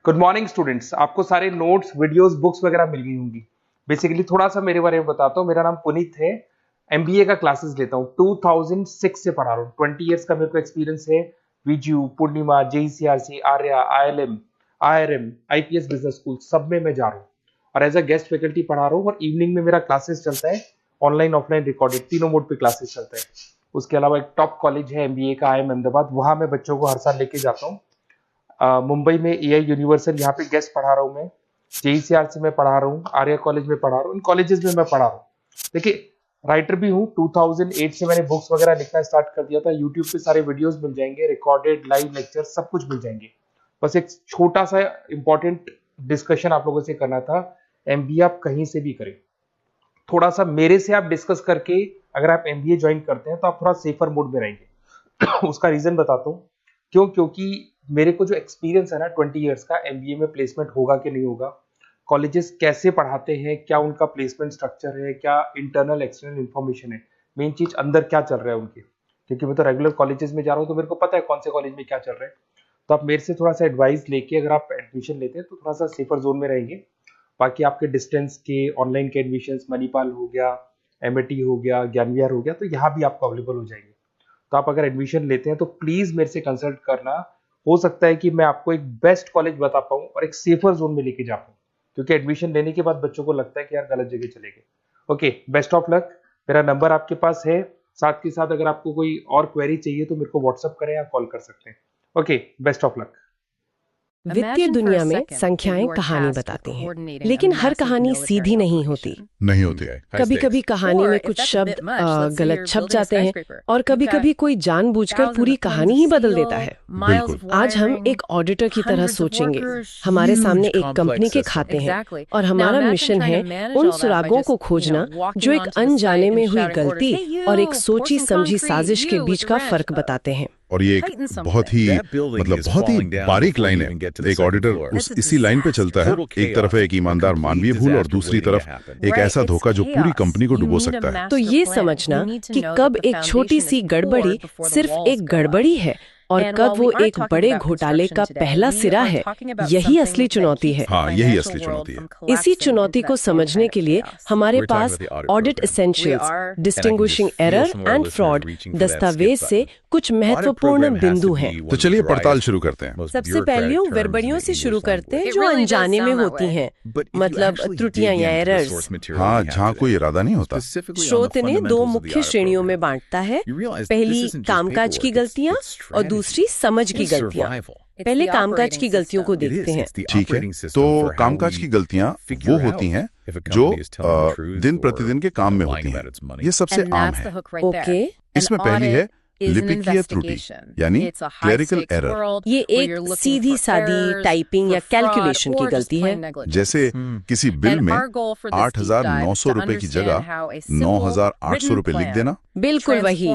Good morning students. आपको सारे notes, videos, books वगैरह मिल गई होंगी। बेसिकली थोड़ा सा मेरे बारे में बताता हूँ। मेरा नाम पुनीत है। एमबीए का क्लासेस लेता हूँ। 2006 से पढ़ा रहा हूँ। 20 इयर्स का मेरे को एक्सपीरियंस है। वीजू, Poornima, JECRC, Arya, ILM, IRM, IPS business school सब में मैं जा रहा हूँ और एज अ गेस्ट फैकल्टी पढ़ा रहा हूँ। और इवनिंग में मेरा क्लासेस चलता है, ऑनलाइन ऑफलाइन रिकॉर्डेड, तीनों मोड पे क्लासेस चलता है। उसके अलावा एक टॉप कॉलेज है एमबीए का, आईएम अहमदाबाद, वहां मैं बच्चों को हर साल लेके जाता हूँ। मुंबई में एआई यूनिवर्सल, यहाँ पे गेस्ट पढ़ा रहा हूँ मैं। जेईसीआरसी में पढ़ा रहा हूँ, आर्या कॉलेज में पढ़ा रहा हूँ। इन कॉलेजेस में मैं पढ़ा रहा हूँ। देखिए, राइटर भी हूँ। 2008 से मैंने बुक्स वगैरह लिखना स्टार्ट कर दिया था। यूट्यूब पे सारे वीडियोस मिल जाएंगे, रिकॉर्डेड लाइव लेक्चर सब कुछ मिल जाएंगे। बस एक छोटा सा इंपॉर्टेंट डिस्कशन आप लोगों से करना था। एमबीए आप कहीं से भी करें, थोड़ा सा मेरे से आप डिस्कस करके अगर आप एमबीए ज्वाइन करते हैं तो आप थोड़ा सेफर मोड में रहेंगे। उसका रीजन बताता हूँ क्यों। क्योंकि मेरे को जो एक्सपीरियंस है ना 20 इयर्स का, एमबीए में प्लेसमेंट होगा कि नहीं होगा, कॉलेजेस कैसे पढ़ाते हैं, क्या उनका प्लेसमेंट स्ट्रक्चर है, क्या इंटरनल एक्सटर्नल इन्फॉर्मेशन है, मेन चीज अंदर क्या चल रहा है उनके। क्योंकि मैं तो रेगुलर कॉलेजेस में जा रहा हूँ तो मेरे को पता है कौन से कॉलेज में क्या चल रहा है। तो आप मेरे से थोड़ा सा एडवाइस लेके अगर आप एडमिशन लेते हैं तो थोड़ा सा सेफर जोन में रहेंगे। बाकी आपके डिस्टेंस के ऑनलाइन के एडमिशन, मणिपाल हो गया, एमएटी हो गया, ज्ञान विहार हो गया, तो यहाँ भी आपको अवेलेबल हो जाएंगे। तो आप अगर एडमिशन लेते हैं तो प्लीज मेरे से कंसल्ट करना। हो सकता है कि मैं आपको एक बेस्ट कॉलेज बता पाऊं और एक सेफर जोन में लेके जा पाऊं। क्योंकि एडमिशन लेने के बाद बच्चों को लगता है कि यार गलत जगह चले गए। Okay, best of luck. मेरा नंबर आपके पास है। साथ के साथ अगर आपको कोई और क्वेरी चाहिए तो मेरे को व्हाट्सअप करें या कॉल कर सकते हैं। Okay, best of luck. वित्तीय दुनिया में संख्याएं कहानी बताती हैं, लेकिन हर कहानी सीधी नहीं होती। कभी कभी कहानी में कुछ शब्द गलत छप जाते हैं और कभी कभी कोई जानबूझकर पूरी कहानी ही बदल देता है। आज हम एक ऑडिटर की तरह सोचेंगे। हमारे सामने एक कंपनी के खाते हैं और हमारा मिशन है उन सुरागों को खोजना जो एक अनजाने में हुई गलती और एक सोची समझी साजिश के बीच का फर्क बताते हैं। और ये एक बहुत ही बारीक लाइन है। एक ऑडिटर इसी लाइन पे चलता है। एक तरफ है एक ईमानदार मानवीय भूल और दूसरी तरफ एक ऐसा धोखा जो पूरी कंपनी को डुबो सकता है। तो ये समझना कि कब एक छोटी सी गड़बड़ी सिर्फ एक गड़बड़ी है और कब वो एक बड़े घोटाले का पहला सिरा है, यही असली चुनौती है। हाँ, यही असली चुनौती है। इसी चुनौती को समझने के लिए हमारे पास audit essentials, distinguishing error and fraud दस्तावेज से कुछ महत्वपूर्ण बिंदु हैं। तो चलिए पड़ताल शुरू करते हैं। सबसे पहले उन गड़बड़ियों से शुरू करते हैं जो अनजाने में होती हैं, मतलब त्रुटियां या एरर्स। हाँ, जहाँ कोई इरादा नहीं होता। स्रोत ने दो मुख्य श्रेणियों में बांटता है। पहली कामकाज की गलतियां और दूसरी समझ की गलतियां। पहले कामकाज की गलतियों को देखते हैं। ठीक है, तो कामकाज की गलतियां वो होती हैं जो दिन प्रतिदिन के काम में होती हैं। ये सबसे आम है। ओके, इसमें पहली है लिपिकीय त्रुटि, यानी क्लेरिकल एरर। ये एक सीधी सादी टाइपिंग या कैलकुलेशन की गलती है। जैसे किसी बिल में 8,900 रुपए की जगह 9,800 रुपए लिख देना। बिल्कुल वही।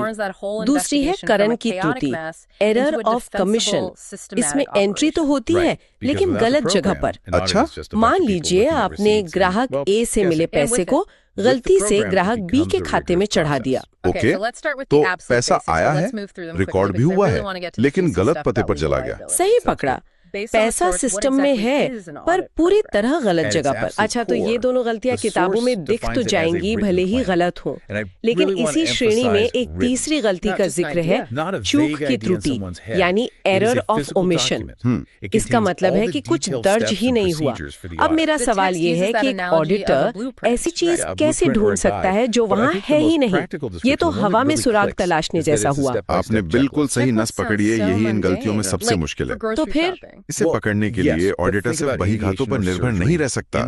दूसरी है करण की त्रुटि, एरर ऑफ कमीशन। इसमें एंट्री तो होती है लेकिन गलत जगह पर। अच्छा, मान लीजिए आपने ग्राहक ए से मिले पैसे को गलती से ग्राहक बी के खाते में चढ़ा दिया। ओके, तो पैसा आया है, रिकॉर्ड भी हुआ है, लेकिन गलत पते पर चला गया। सही पकड़ा, पैसा सिस्टम में है पर पूरी तरह गलत जगह पर। अच्छा, तो ये दोनों गलतियां किताबों में दिख तो जाएंगी, भले ही गलत हो, लेकिन इसी श्रेणी में एक तीसरी गलती का जिक्र है, चूक की त्रुटि, यानी एरर ऑफ ओमिशन। इसका मतलब है कि कुछ दर्ज ही नहीं हुआ। अब मेरा सवाल ये है कि एक ऑडिटर ऐसी चीज कैसे ढूंढ सकता है जो वहाँ है ही नहीं। ये तो हवा में सुराग तलाशने जैसा हुआ। आपने बिल्कुल सही नस पकड़ी है। यही इन गलतियों में सबसे मुश्किल है। तो फिर इसे पकड़ने के लिए ऑडिटर सिर्फ बही खातों पर निर्भर नहीं रह सकता।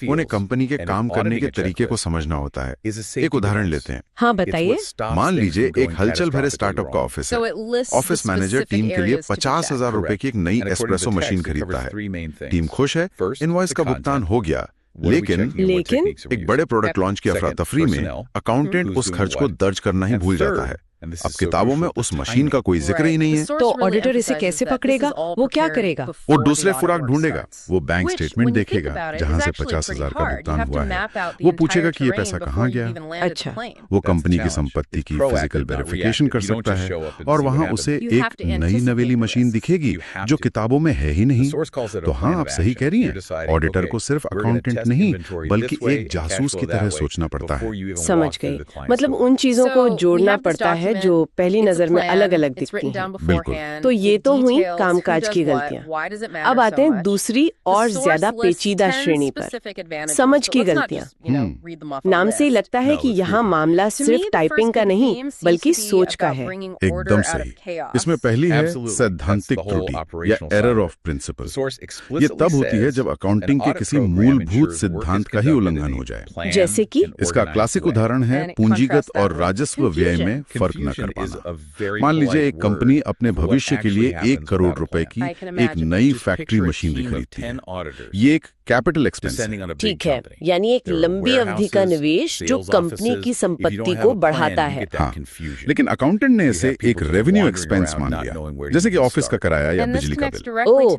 उन्हें कंपनी के काम करने के तरीके को समझना होता है। एक उदाहरण लेते हैं। हाँ, बताइए। मान लीजिए एक हलचल भरे स्टार्टअप का ऑफिस है। ऑफिस मैनेजर टीम के लिए 50,000 रुपए की एक नई एस्प्रेसो मशीन खरीदता है। टीम खुश है, इनवॉइस का भुगतान हो गया, लेकिन एक बड़े प्रोडक्ट लॉन्च की अफरा तफरी में अकाउंटेंट उस खर्च को दर्ज करना ही भूल जाता है। अब किताबों में उस मशीन का कोई जिक्र ही नहीं है। तो ऑडिटर इसे कैसे पकड़ेगा? वो क्या करेगा? वो दूसरे खुराक ढूंढेगा। वो बैंक स्टेटमेंट देखेगा जहां से 50,000 का भुगतान हुआ है। वो पूछेगा कि ये पैसा कहाँ गया। अच्छा, वो कंपनी की संपत्ति की फिजिकल वेरिफिकेशन कर सकता है और वहां उसे एक नई नवेली मशीन दिखेगी जो किताबों में है ही नहीं। तो हाँ, आप सही कह रही हैं। ऑडिटर को सिर्फ अकाउंटेंट नहीं बल्कि एक जासूस की तरह सोचना पड़ता है। समझ गई। मतलब उन चीजों को जोड़ना पड़ता है जो पहली नजर में अलग अलग दिखती हैं। बिल्कुल। तो ये तो हुई कामकाज की गलतियां। अब आते हैं दूसरी और ज्यादा पेचीदा श्रेणी पर, समझ की गलतियां। नाम से ही लगता है कि यहाँ मामला सिर्फ टाइपिंग का नहीं बल्कि सोच का है। एकदम सही। इसमें पहली है सैद्धांतिक त्रुटि या एरर ऑफ प्रिंसिपल। ये तब होती है जब अकाउंटिंग के किसी मूलभूत सिद्धांत का ही उल्लंघन हो जाए। जैसे कि इसका क्लासिक उदाहरण है पूंजीगत और राजस्व व्यय में फर्क न कर पाना। मान लीजिए एक कंपनी अपने भविष्य के लिए 1 करोड़ रुपए की एक नई फैक्ट्री मशीनरी खरीदती है। ये एक कैपिटल एक्सपेंस है। ठीक है, यानी एक लंबी अवधि का निवेश जो कंपनी की संपत्ति को बढ़ाता है। हाँ, लेकिन अकाउंटेंट ने इसे एक रेवेन्यू एक्सपेंस मान लिया, जैसे कि ऑफिस का किराया या बिजली का बिल। ओह,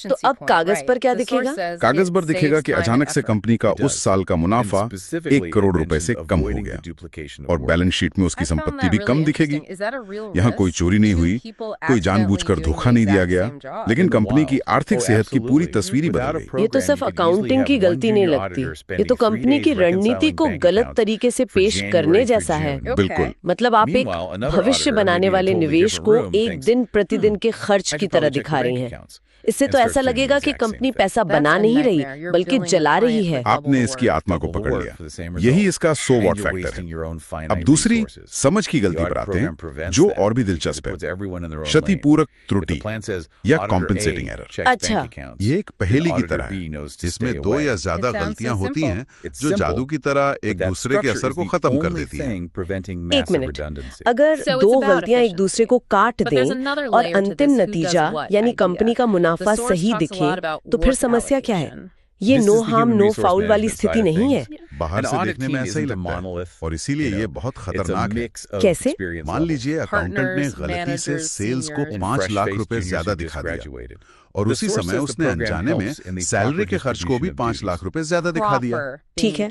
तो अब कागज पर क्या दिखेगा? कागज पर दिखेगा कि अचानक से कंपनी का उस साल का मुनाफा 1 करोड़ रुपए से कम हो गया और बैलेंस शीट में उसकी संपत्ति भी कम दिखेगी। यहाँ कोई चोरी नहीं हुई, कोई जानबूझकर धोखा नहीं दिया गया, लेकिन कंपनी की आर्थिक सेहत की पूरी तस्वीर ही बदल गई। ये तो सिर्फ अकाउंटिंग की गलती नहीं लगती, ये तो कंपनी की रणनीति को गलत तरीके से पेश करने जैसा है। बिल्कुल। मतलब आप एक भविष्य बनाने वाले निवेश को एक दिन प्रतिदिन के खर्च की तरह दिखा रही हैं। इससे तो ऐसा लगेगा कि कंपनी पैसा बना नहीं रही बल्कि जला रही है। आपने इसकी आत्मा को पकड़ लिया। यही इसका सो व्हाट फैक्टर है। अब दूसरी समझ की गलती पर आते हैं जो और भी दिलचस्प है, क्षतिपूरक त्रुटि या कॉम्पेंसेटिंग एरर। अच्छा, ये एक पहेली की तरह है जिसमें 2 या ज्यादा गलतियां होती हैं जो जादू की तरह एक दूसरे के असर को खत्म कर देती हैं। एक मिनट, अगर 2 गलतियां एक दूसरे को काट दें और अंतिम नतीजा यानी कंपनी का मुनाफा सही दिखे तो फिर समस्या क्या है? ये नो हार्म नो फाउल वाली स्थिति नहीं है। बाहर से देखने में ऐसा ही लगता है और इसीलिए ये बहुत खतरनाक है। कैसे? मान लीजिए अकाउंटेंट ने गलती से सेल्स को 5 लाख रुपए ज्यादा दिखा दिया और उसी समय उसने अनजाने में सैलरी के खर्च को भी 5 लाख रुपए ज्यादा दिखा दिया। ठीक है,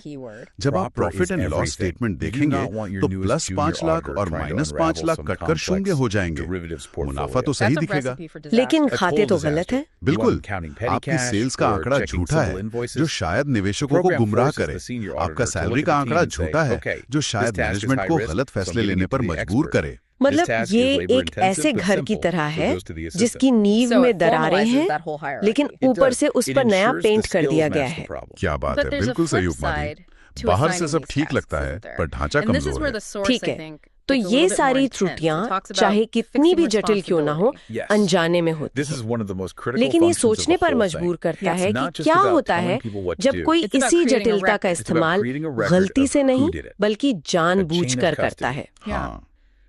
जब आप प्रॉफिट एंड लॉस स्टेटमेंट देखेंगे तो प्लस 5 लाख और माइनस 5 लाख कटकर शून्य हो जाएंगे। मुनाफा तो सही दिखेगा लेकिन खाते तो गलत है। बिल्कुल, आपकी सेल्स का आंकड़ा झूठा है जो शायद निवेशकों को गुमराह करे। आपका सैलरी का आंकड़ा झूठा है जो शायद मैनेजमेंट को गलत फैसले लेने पर मजबूर करे। मतलब ये एक ऐसे घर की तरह है जिसकी नींव में दरारें हैं लेकिन ऊपर से उस पर नया पेंट कर दिया गया है। क्या बात है, बिल्कुल सही उपमा दी। बाहर से सब ठीक लगता है पर ढांचा कमजोर है। ठीक है, तो ये सारी त्रुटियां चाहे कितनी भी जटिल क्यों ना हो अनजाने में होती हैं। लेकिन ये सोचने पर मजबूर करता है कि क्या होता है जब कोई इसी जटिलता का इस्तेमाल गलती से नहीं बल्कि जानबूझकर करता है।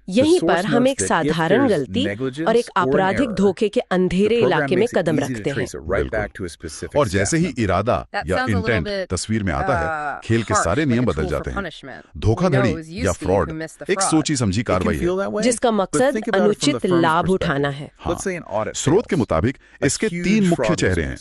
यहीं पर हम एक साधारण गलती और एक आपराधिक धोखे के अंधेरे इलाके में कदम रखते हैं। और जैसे ही इरादा या इंटेंट तस्वीर में आता है, खेल के सारे नियम बदल जाते हैं। धोखाधड़ी या फ्रॉड एक सोची समझी कार्रवाई है जिसका मकसद अनुचित लाभ उठाना है। स्रोत के मुताबिक इसके 3 मुख्य चेहरे हैं।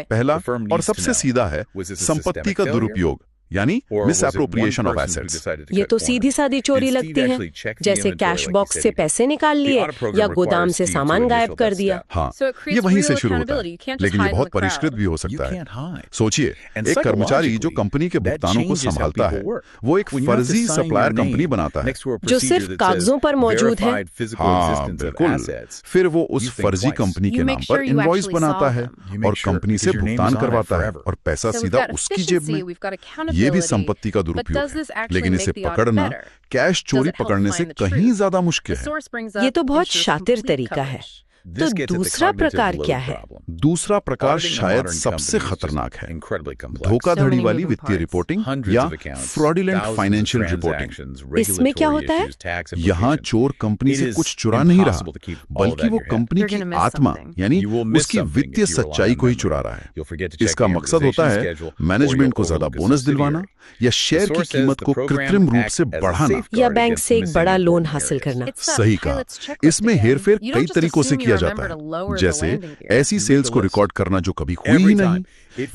पहला और सबसे सीधा है संपत्ति का दुरुपयोग यानी मिसएप्रोप्रिएशन ऑफ एसेट्स। ये तो सीधी सादी चोरी लगती है, जैसे कैश बॉक्स से पैसे निकाल लिए या गोदाम से सामान गायब कर दिया। हाँ, ये वहीं से शुरू होता है, लेकिन ये बहुत परिष्कृत भी हो सकता है। सोचिए, एक कर्मचारी जो कंपनी के भुगतानों को संभालता है, वो एक फर्जी सप्लायर कंपनी बनाता है जो सिर्फ कागजों पर मौजूद है। हाँ, बिल्कुल। फिर वो उस फर्जी कंपनी के नाम पर इनवॉइस बनाता है और कंपनी से भुगतान करवाता है और पैसा सीधा उसकी जेब में। ये भी संपत्ति का दुरुपयोग है, लेकिन इसे पकड़ना कैश चोरी पकड़ने से कहीं ज्यादा मुश्किल है। ये तो बहुत शातिर तरीका है। तो दूसरा प्रकार क्या है? दूसरा प्रकार शायद सबसे खतरनाक है, धोखाधड़ी वाली वित्तीय रिपोर्टिंग या फ्रॉडुलेंट फाइनेंशियल रिपोर्टिंग। इसमें क्या होता है? यहाँ चोर कंपनी से कुछ चुरा नहीं रहा, बल्कि वो कंपनी की आत्मा यानी उसकी वित्तीय सच्चाई को ही चुरा रहा है। इसका मकसद होता है मैनेजमेंट को ज्यादा बोनस दिलवाना या शेयर की कीमत को कृत्रिम रूप से बढ़ाना या बैंक से एक बड़ा लोन हासिल करना। सही कहा। इसमें हेरफेर कई तरीकों से किया जाता है, जैसे ऐसी सेल्स को रिकॉर्ड करना जो कभी हुई ही नहीं,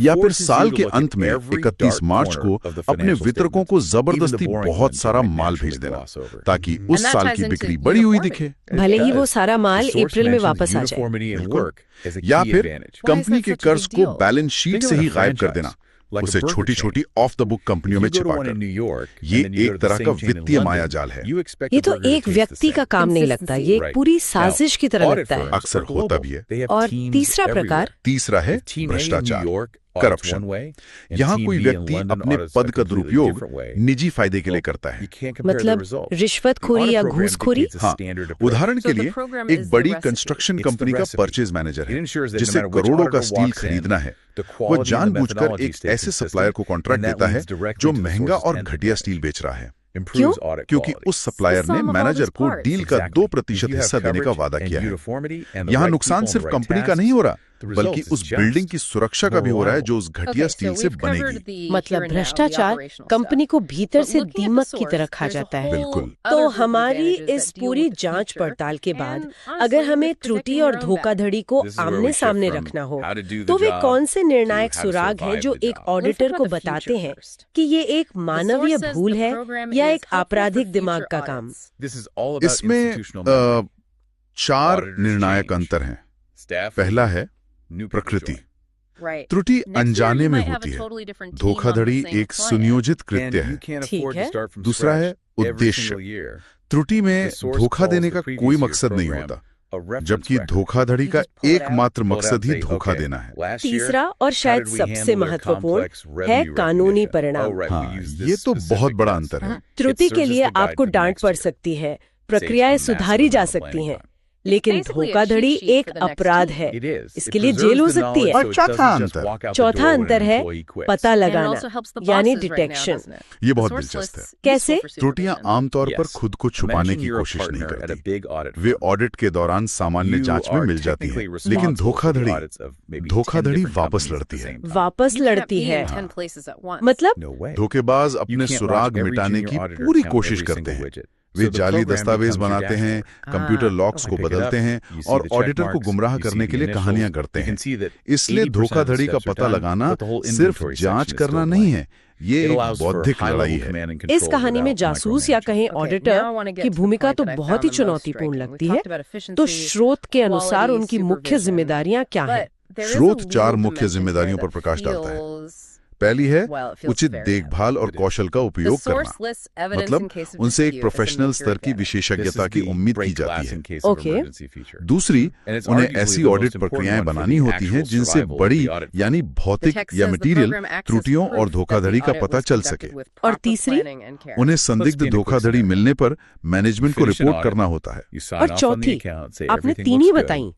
या फिर साल के अंत में 31 मार्च को अपने वितरकों को जबरदस्ती बहुत सारा माल भेज देना ताकि उस साल की बिक्री बढ़ी हुई दिखे, भले ही वो सारा माल अप्रैल में वापस आ जाए। या फिर कंपनी के कर्ज को बैलेंस शीट से ही गायब कर देना, उसे छोटी छोटी ऑफ द बुक कंपनियों में छिपाकर। ये एक तरह का वित्तीय मायाजाल है। ये तो एक व्यक्ति का काम नहीं लगता, ये एक पूरी साजिश की तरह लगता है। अक्सर होता भी है। और तीसरा प्रकार? तीसरा है भ्रष्टाचार, करप्शन। यहाँ कोई व्यक्ति अपने पद का दुरुपयोग निजी फायदे के लिए करता है, मतलब रिश्वतखोरी या घूसखोरी। हाँ, उदाहरण के लिए एक बड़ी कंस्ट्रक्शन कंपनी का परचेज मैनेजर है जिसे करोड़ों का स्टील खरीदना है। वो जानबूझकर एक ऐसे सप्लायर को कॉन्ट्रैक्ट देता है जो महंगा और घटिया स्टील बेच रहा है। क्यों? क्योंकि उस सप्लायर ने मैनेजर को डील का 2% हिस्सा देने का वादा किया है। यहाँ नुकसान सिर्फ कंपनी का नहीं हो रहा, बल्कि उस बिल्डिंग की सुरक्षा का भी हो रहा है जो उस घटिया स्टील से बनेगी। मतलब भ्रष्टाचार कंपनी को भीतर से दीमक की तरह खा जाता है। बिल्कुल। तो हमारी इस पूरी जांच पड़ताल के बाद अगर हमें त्रुटि और धोखाधड़ी को आमने सामने रखना हो, तो वे कौन से निर्णायक सुराग हैं जो एक ऑडिटर को बताते हैं कि ये एक मानवीय भूल है या एक आपराधिक दिमाग का काम? इसमें 4 निर्णायक अंतर हैं। पहला है प्रकृति। त्रुटि अनजाने में होती है, धोखाधड़ी एक सुनियोजित कृत्य है। ठीक है। दूसरा है उद्देश्य। त्रुटि में धोखा देने का कोई मकसद नहीं होता, जबकि धोखाधड़ी का एकमात्र मकसद ही धोखा देना है। तीसरा और शायद सबसे महत्वपूर्ण है कानूनी परिणाम। हाँ, ये तो बहुत बड़ा अंतर है। त्रुटि के लिए आपको डांट पड़ सकती है, प्रक्रियाएं सुधारी जा सकती हैं, लेकिन धोखाधड़ी एक अपराध है, इसके लिए जेल हो सकती है। और चौथा अंतर है पता लगाना, यानी डिटेक्शन। ये बहुत दिलचस्प है। कैसे? त्रुटियां आमतौर पर खुद को छुपाने की कोशिश नहीं करती, वे ऑडिट के दौरान सामान्य जांच में मिल जाती हैं। लेकिन धोखाधड़ी वापस लड़ती है। वापस लड़ती है मतलब? धोखेबाज अपने सुराग मिटाने की पूरी कोशिश करते हैं। वे जाली दस्तावेज बनाते हैं, कंप्यूटर लॉक्स को बदलते हैं और ऑडिटर को गुमराह करने के लिए कहानियां करते हैं। इसलिए धोखाधड़ी का पता लगाना सिर्फ जांच करना नहीं है, ये एक बौद्धिक लड़ाई है। इस कहानी में जासूस या कहें ऑडिटर की भूमिका तो बहुत ही चुनौतीपूर्ण लगती है। तो स्रोत के अनुसार उनकी मुख्य जिम्मेदारियां क्या हैं? स्रोत 4 मुख्य जिम्मेदारियों पर प्रकाश डालता है। पहली है उचित देखभाल और कौशल का उपयोग करना, मतलब उनसे एक प्रोफेशनल स्तर की विशेषज्ञता की उम्मीद की जाती है। ओके। दूसरी, उन्हें ऐसी ऑडिट प्रक्रियाएं बनानी होती हैं जिनसे बड़ी यानी भौतिक या मटेरियल त्रुटियों और धोखाधड़ी का पता चल सके। और तीसरी, उन्हें संदिग्ध धोखाधड़ी मिलने पर मैनेजमेंट को रिपोर्ट करना होता है। और चौथी, आपने 3 ही बताई।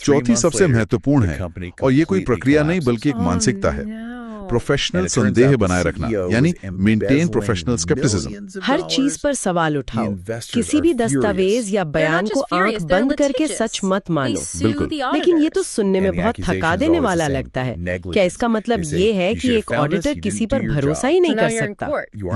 चौथी सबसे महत्वपूर्ण है और ये कोई प्रक्रिया नहीं बल्कि एक मानसिकता है। प्रोफेशनल संदेह बनाए रखना, यानी मेंटेन प्रोफेशनल स्केप्टिसिज्म। हर चीज पर सवाल उठाओ, किसी भी दस्तावेज या बयान को आंख बंद करके सच मत मानो। बिल्कुल। लेकिन ये तो सुनने में बहुत थका देने वाला लगता है। क्या इसका मतलब ये है कि एक ऑडिटर किसी पर भरोसा ही नहीं कर सकता?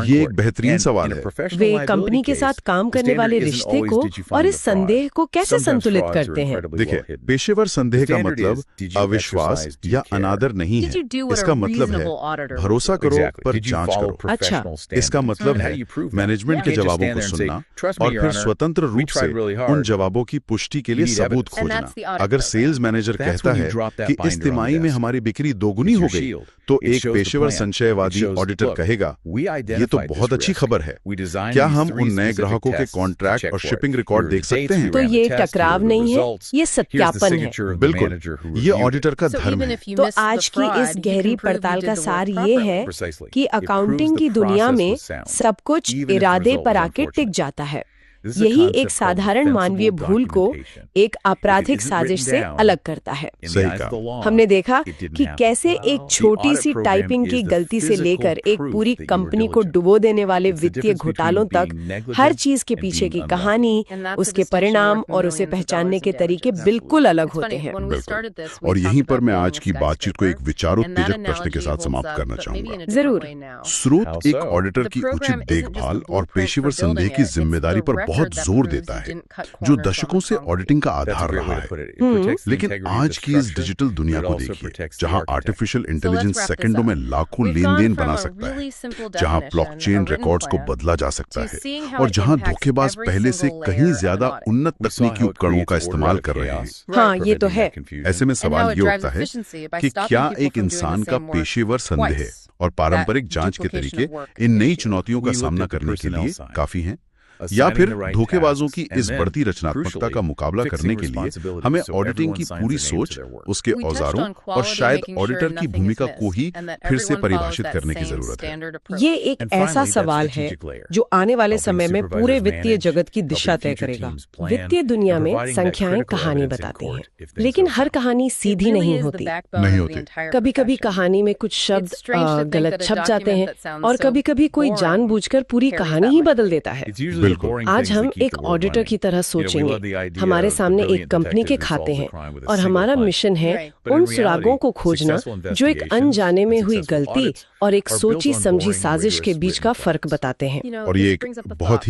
ये एक बेहतरीन सवाल है। वे कंपनी के साथ काम करने वाले रिश्ते को और इस संदेह को कैसे संतुलित करते हैं? देखिए, पेशेवर संदेह का मतलब अविश्वास या अनादर नहीं है। इसका मतलब है भरोसा करो पर जांच करो। अच्छा, इसका मतलब है मैनेजमेंट के जवाबों को सुनना और फिर स्वतंत्र रूप से उन जवाबों की पुष्टि के लिए सबूत खोजना। अगर सेल्स मैनेजर कहता है कि इस तिमाही में हमारी बिक्री 2 गुनी हो गई, तो एक पेशेवर संशयवादी ऑडिटर कहेगा ये तो बहुत अच्छी खबर है, क्या हम उन नए ग्राहकों के कॉन्ट्रैक्ट और शिपिंग रिकॉर्ड देख सकते हैं? तो ये टकराव नहीं है, ये सत्यापन है। बिल्कुल, ये ऑडिटर का धर्म है। तो आज की इस गहरी पड़ताल का सार ये है कि अकाउंटिंग की दुनिया में सब कुछ इरादे पर आके टिक जाता है। यही एक साधारण मानवीय भूल को एक आपराधिक साजिश से अलग करता है। सही कहा। हमने देखा कि कैसे एक छोटी सी टाइपिंग की गलती से लेकर एक पूरी कंपनी को डुबो देने वाले वित्तीय घोटालों तक हर चीज के पीछे की कहानी, उसके परिणाम और उसे पहचानने के तरीके बिल्कुल अलग होते हैं। और यहीं पर मैं आज की बातचीत को एक विचारोत्तेजक प्रश्न के साथ समाप्त करना चाहूंगा। जरूर। स्रोत एक ऑडिटर की उचित देखभाल और पेशेवर संदेह की जिम्मेदारी पर बहुत जोर देता है, जो दशकों से ऑडिटिंग का आधार रहा है। लेकिन आज की इस डिजिटल दुनिया को देखिए, जहां आर्टिफिशियल इंटेलिजेंस सेकंडों में लाखों लेन-देन बना सकता है, जहां ब्लॉकचेन रिकॉर्ड्स को बदला जा सकता है और जहां धोखेबाज पहले से कहीं ज्यादा उन्नत तकनीकी उपकरणों का इस्तेमाल कर रहे हैं। हाँ, ये तो है। ऐसे में सवाल ये उठता है कि क्या एक इंसान का पेशेवर संदेह और पारंपरिक जांच के तरीके इन नई चुनौतियों का सामना करने के लिए काफी हैं, या फिर धोखेबाजों की इस बढ़ती रचनात्मकता का मुकाबला करने के लिए हमें ऑडिटिंग की पूरी सोच, उसके औजारों और शायद ऑडिटर की भूमिका को ही फिर से परिभाषित करने की जरूरत है। ये एक ऐसा सवाल है जो आने वाले समय में पूरे वित्तीय जगत की दिशा तय करेगा। वित्तीय दुनिया में संख्याएं कहानी बताती हैं, लेकिन हर कहानी सीधी नहीं होती। कभी कभी कहानी में कुछ शब्द गलत छप जाते हैं और कभी कभी कोई जानबूझकर पूरी कहानी ही बदल देता है। आज हम एक ऑडिटर की तरह सोचेंगे। हमारे सामने एक कंपनी के खाते हैं और हमारा मिशन है उन सुरागों को खोजना जो एक अनजाने में हुई गलती और एक सोची समझी साजिश के बीच का फर्क बताते हैं। और ये एक बहुत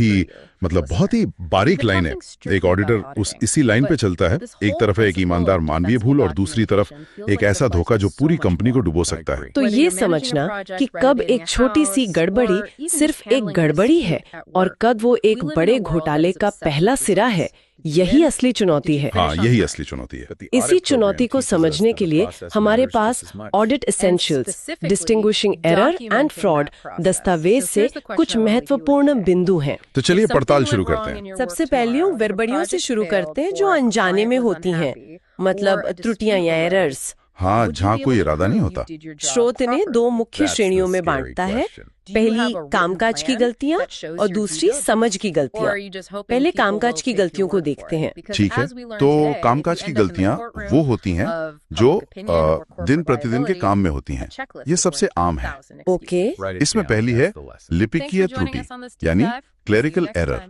ही बारीक लाइन है। एक ऑडिटर इसी लाइन पे चलता है। एक तरफ है एक ईमानदार मानवीय भूल और दूसरी तरफ एक ऐसा धोखा जो पूरी कंपनी को डुबो सकता है। तो ये समझना कि कब एक छोटी सी गड़बड़ी सिर्फ एक गड़बड़ी है और कब वो एक बड़े घोटाले का पहला सिरा है, यही असली चुनौती है। हाँ, यही असली चुनौती है। इसी चुनौती को समझने के लिए हमारे पास audit essentials, distinguishing error and fraud दस्तावेज से कुछ महत्वपूर्ण बिंदु हैं। तो चलिए पड़ताल शुरू करते हैं। सबसे पहले उन गड़बड़ियों से शुरू करते हैं जो अनजाने में होती हैं, मतलब त्रुटियां या एरर्स। हाँ, जहाँ कोई इरादा नहीं होता। स्रोत इन्हें दो मुख्य श्रेणियों में बांटता है। पहली कामकाज की गलतियां और दूसरी समझ की गलतियां। पहले कामकाज की गलतियों को देखते हैं। ठीक है, तो कामकाज की गलतियां वो होती हैं जो दिन प्रतिदिन के काम में होती हैं। ये सबसे आम है। ओके, इसमें पहली है लिपिकीय त्रुटि, यानी क्लेरिकल एरर।